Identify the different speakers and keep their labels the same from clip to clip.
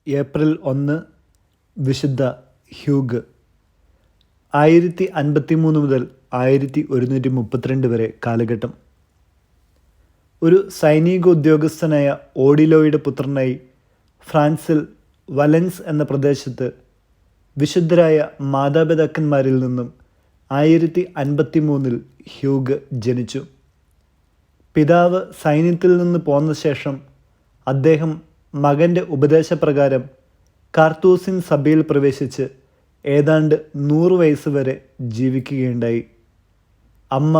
Speaker 1: April 1 വിശുദ്ധ ഹ്യൂഗ്. 1053 മുതൽ 1132 വരെ കാലഘട്ടം. ഒരു സൈനിക ഉദ്യോഗസ്ഥനായ ഓഡിലോയുടെ പുത്രനായി ഫ്രാൻസിൽ വലൻസ് എന്ന പ്രദേശത്ത് വിശുദ്ധരായ മാതാപിതാക്കന്മാരിൽ നിന്നും 1053 ഹ്യൂഗ് ജനിച്ചു. പിതാവ് സൈന്യത്തിൽ നിന്ന് പോന്ന ശേഷം അദ്ദേഹം മകൻ്റെ ഉപദേശപ്രകാരം കാർത്തൂസിൻ സഭയിൽ പ്രവേശിച്ച് ഏതാണ്ട് 100 വയസ്സ് വരെ ജീവിക്കുകയുണ്ടായി. അമ്മ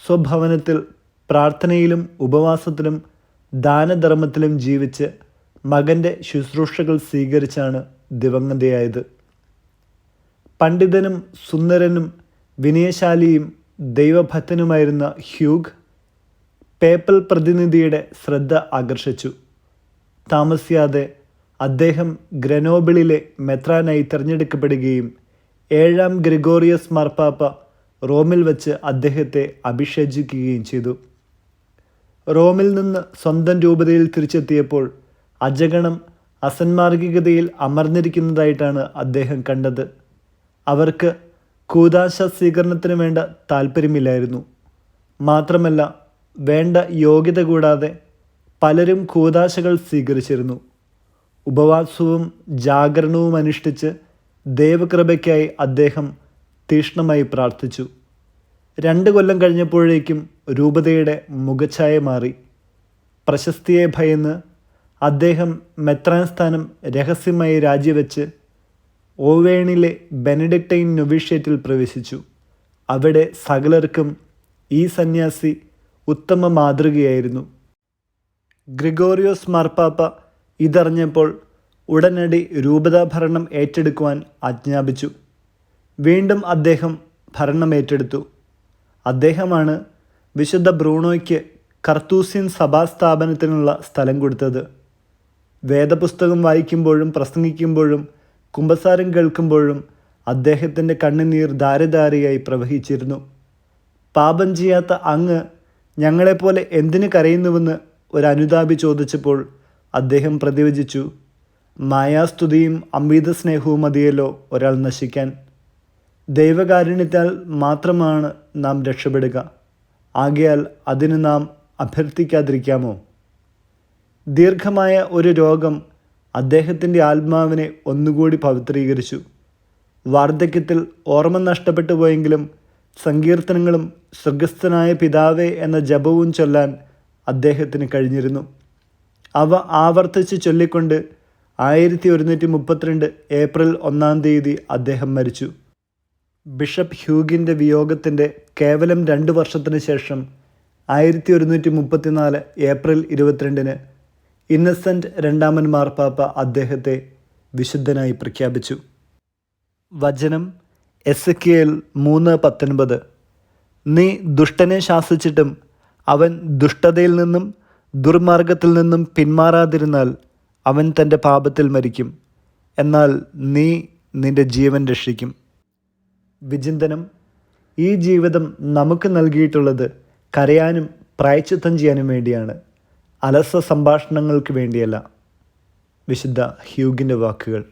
Speaker 1: സ്വഭവനത്തിൽ പ്രാർത്ഥനയിലും ഉപവാസത്തിലും ദാനധർമ്മത്തിലും ജീവിച്ച് മകൻ്റെ ശുശ്രൂഷകൾ സ്വീകരിച്ചാണ് ദിവംഗതയായത്. പണ്ഡിതനും സുന്ദരനും വിനയശാലിയും ദൈവഭക്തനുമായിരുന്ന ഹ്യൂഗ് പേപ്പൽ പ്രതിനിധിയുടെ ശ്രദ്ധ ആകർഷിച്ചു. താമസിയാതെ അദ്ദേഹം ഗ്രനോബിളിലെ മെത്രാനായി തിരഞ്ഞെടുക്കപ്പെടുകയും 7-ാം ഗ്രിഗോറിയസ് മാർപ്പാപ്പ റോമിൽ വച്ച് അദ്ദേഹത്തെ അഭിഷേചിക്കുകയും ചെയ്തു. റോമിൽ നിന്ന് സ്വന്തം രൂപതയിൽ തിരിച്ചെത്തിയപ്പോൾ അജഗണം അസന്മാർഗികതയിൽ അമർന്നിരിക്കുന്നതായിട്ടാണ് അദ്ദേഹം കണ്ടത്. അവർക്ക് കൂദാശ സ്വീകരണത്തിന് വേണ്ട താല്പര്യമില്ലായിരുന്നു. മാത്രമല്ല, വേണ്ട യോഗ്യത കൂടാതെ പലരും കൂദാശകൾ സ്വീകരിച്ചിരുന്നു. ഉപവാസവും ജാഗരണവും അനുഷ്ഠിച്ച് ദൈവകൃപയ്ക്കായി അദ്ദേഹം തീക്ഷ്ണമായി പ്രാർത്ഥിച്ചു. 2 കൊല്ലം കഴിഞ്ഞപ്പോഴേക്കും രൂപതയുടെ മുഖച്ഛായ മാറി. പ്രശസ്തിയെ ഭയന്ന് അദ്ദേഹം മെത്രാൻ സ്ഥാനം രഹസ്യമായി രാജിവെച്ച് ഓവേണിലെ ബെനഡിക്ടൈൻ നൊവിഷ്യേറ്റിൽ പ്രവേശിച്ചു. അവിടെ സകലർക്കും ഈ സന്യാസി ഉത്തമ മാതൃകയായിരുന്നു. ഗ്രിഗോറിയോസ് മാർപ്പാപ്പ ഇതറിഞ്ഞപ്പോൾ ഉടനടി രൂപതാഭരണം ഏറ്റെടുക്കുവാൻ ആജ്ഞാപിച്ചു. വീണ്ടും അദ്ദേഹം ഭരണം ഏറ്റെടുത്തു. അദ്ദേഹമാണ് വിശുദ്ധ ബ്രൂണോയ്ക്ക് കർത്തൂസ്യൻ സഭാസ്ഥാപനത്തിനുള്ള സ്ഥലം കൊടുത്തത്. വേദപുസ്തകം വായിക്കുമ്പോഴും പ്രസംഗിക്കുമ്പോഴും കുമ്പസാരം കേൾക്കുമ്പോഴും അദ്ദേഹത്തിൻ്റെ കണ്ണുനീർ ധാരധാരയായി പ്രവഹിച്ചിരുന്നു. പാപം ചെയ്യാത്ത അങ്ങ് ഞങ്ങളെപ്പോലെ എന്തിനു കരയുന്നുവെന്ന് ഒരു അനുതാപി ചോദിച്ചപ്പോൾ അദ്ദേഹം പ്രതിവചിച്ചു, മായാസ്തുതിയും അമീത സ്നേഹവും മതിയല്ലോ ഒരാൾ നശിക്കാൻ. ദൈവകാരുണ്യത്താൽ മാത്രമാണ് നാം രക്ഷപ്പെടുക. ആകയാൽ അതിന് നാം അഭ്യർത്ഥിക്കാതിരിക്കാമോ? ദീർഘമായ ഒരു രോഗം അദ്ദേഹത്തിൻ്റെ ആത്മാവിനെ ഒന്നുകൂടി പവിത്രീകരിച്ചു. വാർദ്ധക്യത്തിൽ ഓർമ്മ നഷ്ടപ്പെട്ടു പോയെങ്കിലും സങ്കീർത്തനങ്ങളും സ്വർഗസ്ഥനായ പിതാവേ എന്ന ജപവും ചൊല്ലാൻ അദ്ദേഹത്തിന് കഴിഞ്ഞിരുന്നു. അവ ആവർത്തിച്ച് ചൊല്ലിക്കൊണ്ട് 1132 ഏപ്രിൽ 1 അദ്ദേഹം മരിച്ചു. ബിഷപ്പ് ഹ്യൂഗിൻ്റെ വിയോഗത്തിൻ്റെ കേവലം 2 വർഷത്തിന് ശേഷം 1134 ഏപ്രിൽ 22 ഇന്നസെൻ്റ് രണ്ടാമൻ മാർപ്പാപ്പ അദ്ദേഹത്തെ വിശുദ്ധനായി പ്രഖ്യാപിച്ചു. വചനം എസെക്കിയേൽ 3:19. നീ ദുഷ്ടനെ ശാസിച്ചിട്ടും അവൻ ദുഷ്ടതയിൽ നിന്നും ദുർമാർഗത്തിൽ നിന്നും പിന്മാറാതിരുന്നാൽ അവൻ തൻ്റെ പാപത്തിൽ മരിക്കും, എന്നാൽ നീ നിൻ്റെ ജീവൻ രക്ഷിക്കും. വിചിന്തനം: ഈ ജീവിതം നമുക്ക് നൽകിയിട്ടുള്ളത് കരയാനും പ്രായശ്ചിത്തം ചെയ്യാനും വേണ്ടിയാണ്, അലസ സംഭാഷണങ്ങൾക്ക് വേണ്ടിയല്ല. വിശുദ്ധ ഹ്യൂഗിൻ്റെ വാക്കുകൾ.